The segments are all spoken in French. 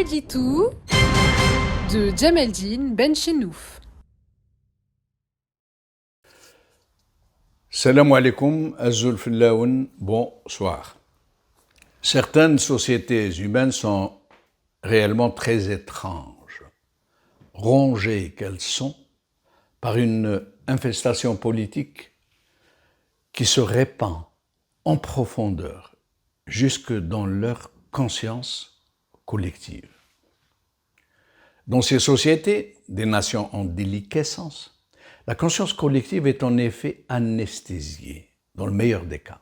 Editou de Djemeldine Benchenouf. Salam alaikum, Azul Fillaoun, bonsoir. Certaines sociétés humaines sont réellement très étranges, rongées qu'elles sont par une infestation politique qui se répand en profondeur jusque dans leur conscience collective. Dans ces sociétés, des nations en déliquescence, la conscience collective est en effet anesthésiée, dans le meilleur des cas.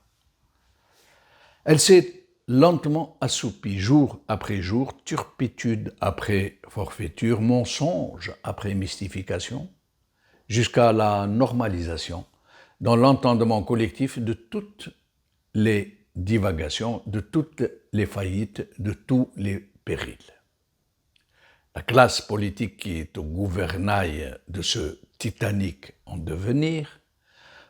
Elle s'est lentement assoupie, jour après jour, turpitude après forfaiture, mensonge après mystification, jusqu'à la normalisation dans l'entendement collectif de toutes les divagations, de toutes les faillites, de tous les périls. La classe politique qui est au gouvernail de ce Titanic en devenir,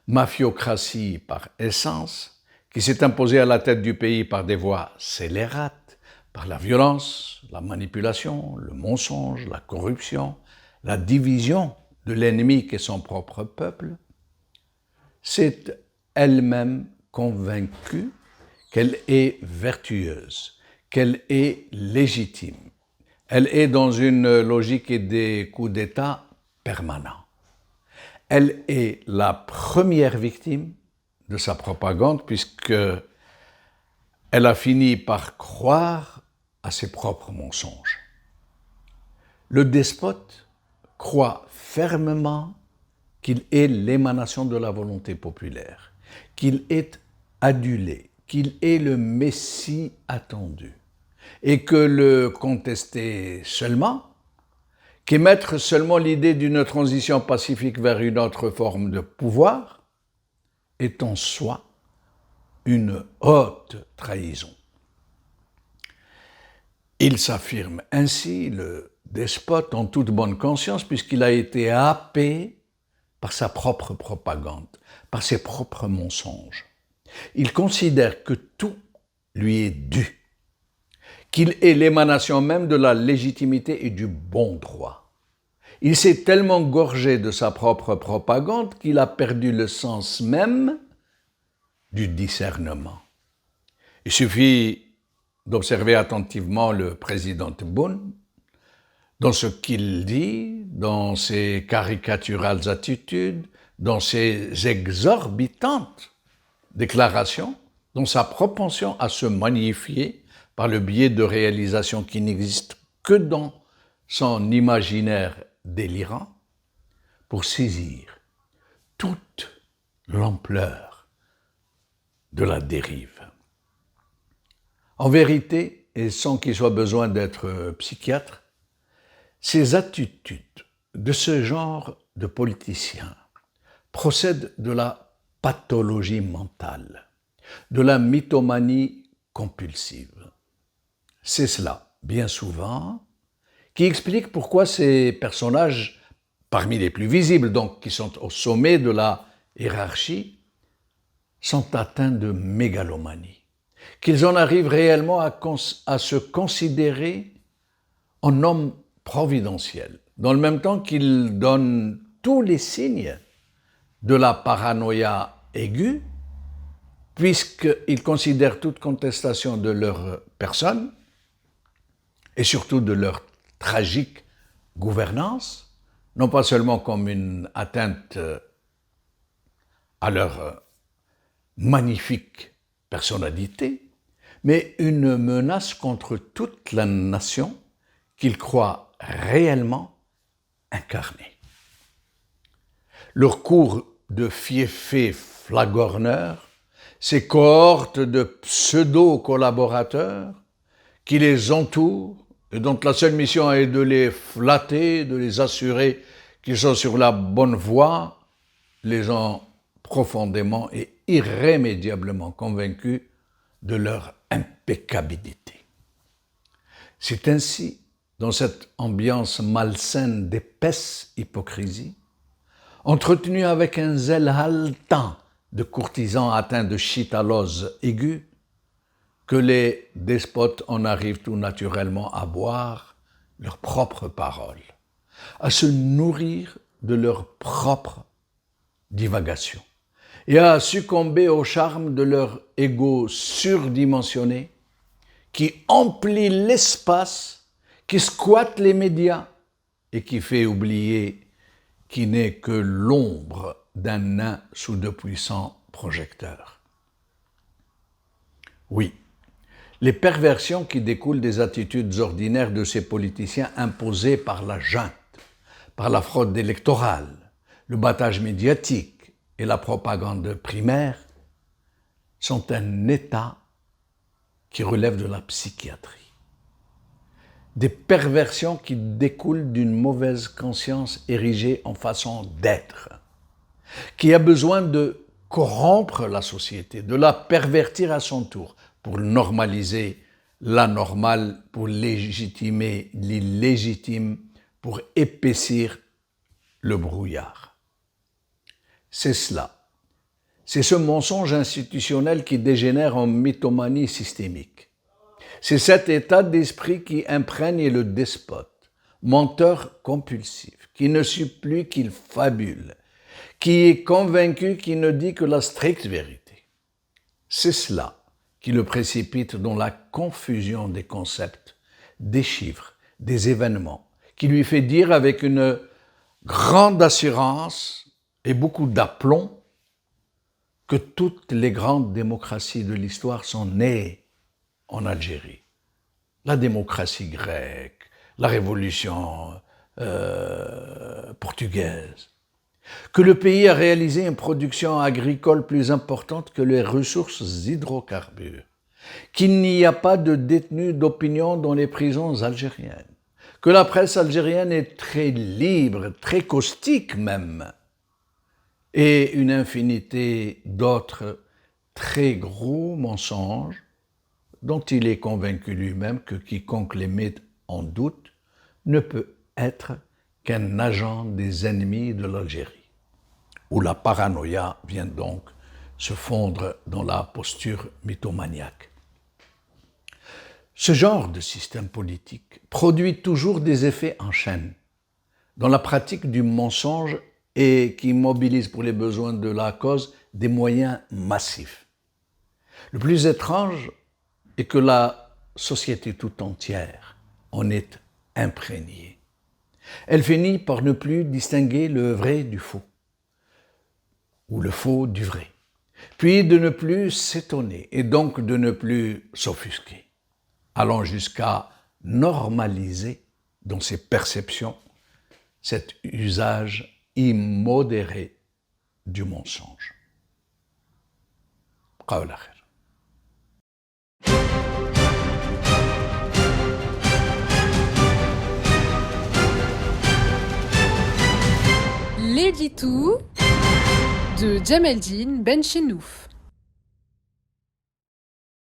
mafiocratie par essence, qui s'est imposée à la tête du pays par des voies scélérates, par la violence, la manipulation, le mensonge, la corruption, la division de l'ennemi qu'est son propre peuple, s'est elle-même convaincue qu'elle est vertueuse, qu'elle est légitime. Elle est dans une logique des coups d'État permanents. Elle est la première victime de sa propagande puisque elle a fini par croire à ses propres mensonges. Le despote croit fermement qu'il est l'émanation de la volonté populaire, qu'il est adulé, qu'il est le Messie attendu, et que le contester seulement, qu'émettre seulement l'idée d'une transition pacifique vers une autre forme de pouvoir, est en soi une haute trahison. Il s'affirme ainsi, le despote, en toute bonne conscience, puisqu'il a été happé par sa propre propagande, par ses propres mensonges. Il considère que tout lui est dû, qu'il est l'émanation même de la légitimité et du bon droit. Il s'est tellement gorgé de sa propre propagande qu'il a perdu le sens même du discernement. Il suffit d'observer attentivement le président Tebboune, dans ce qu'il dit, dans ses caricaturales attitudes, dans ses exorbitantes déclarations, dans sa propension à se magnifier par le biais de réalisations qui n'existent que dans son imaginaire délirant, pour saisir toute l'ampleur de la dérive. En vérité, et sans qu'il soit besoin d'être psychiatre, ces attitudes de ce genre de politiciens procèdent de la pathologie mentale, de la mythomanie compulsive. C'est cela, bien souvent, qui explique pourquoi ces personnages, parmi les plus visibles, donc qui sont au sommet de la hiérarchie, sont atteints de mégalomanie, qu'ils en arrivent réellement à se considérer en hommes providentiels, dans le même temps qu'ils donnent tous les signes de la paranoïa aiguë, puisqu'ils considèrent toute contestation de leur personne et surtout de leur tragique gouvernance, non pas seulement comme une atteinte à leur magnifique personnalité, mais une menace contre toute la nation qu'ils croient réellement incarner. Leur cours de fiefés flagorneurs, ces cohortes de pseudo-collaborateurs qui les entourent et dont la seule mission est de les flatter, de les assurer qu'ils sont sur la bonne voie, les ont profondément et irrémédiablement convaincus de leur impeccabilité. C'est ainsi, dans cette ambiance malsaine d'épaisse hypocrisie, entretenue avec un zèle haletant de courtisans atteints de chitalose aiguë, que les despotes en arrivent tout naturellement à boire leurs propres paroles, à se nourrir de leurs propres divagations et à succomber au charme de leur ego surdimensionné qui emplit l'espace, qui squatte les médias et qui fait oublier qui n'est que l'ombre d'un nain sous de puissants projecteurs. Oui, les perversions qui découlent des attitudes ordinaires de ces politiciens imposés par la junte, par la fraude électorale, le battage médiatique et la propagande primaire sont un état qui relève de la psychiatrie. Des perversions qui découlent d'une mauvaise conscience érigée en façon d'être, qui a besoin de corrompre la société, de la pervertir à son tour, pour normaliser l'anormal, pour légitimer l'illégitime, pour épaissir le brouillard. C'est cela. C'est ce mensonge institutionnel qui dégénère en mythomanie systémique. C'est cet état d'esprit qui imprègne le despote, menteur compulsif, qui ne supplie qu'il fabule, qui est convaincu qu'il ne dit que la stricte vérité. C'est cela qui le précipite dans la confusion des concepts, des chiffres, des événements, qui lui fait dire avec une grande assurance et beaucoup d'aplomb que toutes les grandes démocraties de l'histoire sont nées en Algérie. La démocratie grecque, la révolution portugaise, que le pays a réalisé une production agricole plus importante que les ressources hydrocarbures, qu'il n'y a pas de détenus d'opinion dans les prisons algériennes, que la presse algérienne est très libre, très caustique même, et une infinité d'autres très gros mensonges dont il est convaincu lui-même que quiconque les met en doute ne peut être qu'un agent des ennemis de l'Algérie, où la paranoïa vient donc se fondre dans la posture mythomaniaque. Ce genre de système politique produit toujours des effets en chaîne dans la pratique du mensonge et qui mobilise pour les besoins de la cause des moyens massifs. Le plus étrange est que la société tout entière en est imprégnée. Elle finit par ne plus distinguer le vrai du faux, ou le faux du vrai, puis de ne plus s'étonner et donc de ne plus s'offusquer, allant jusqu'à normaliser dans ses perceptions cet usage immodéré du mensonge. قول آخر. L'édito de Djemeldine Benchenouf.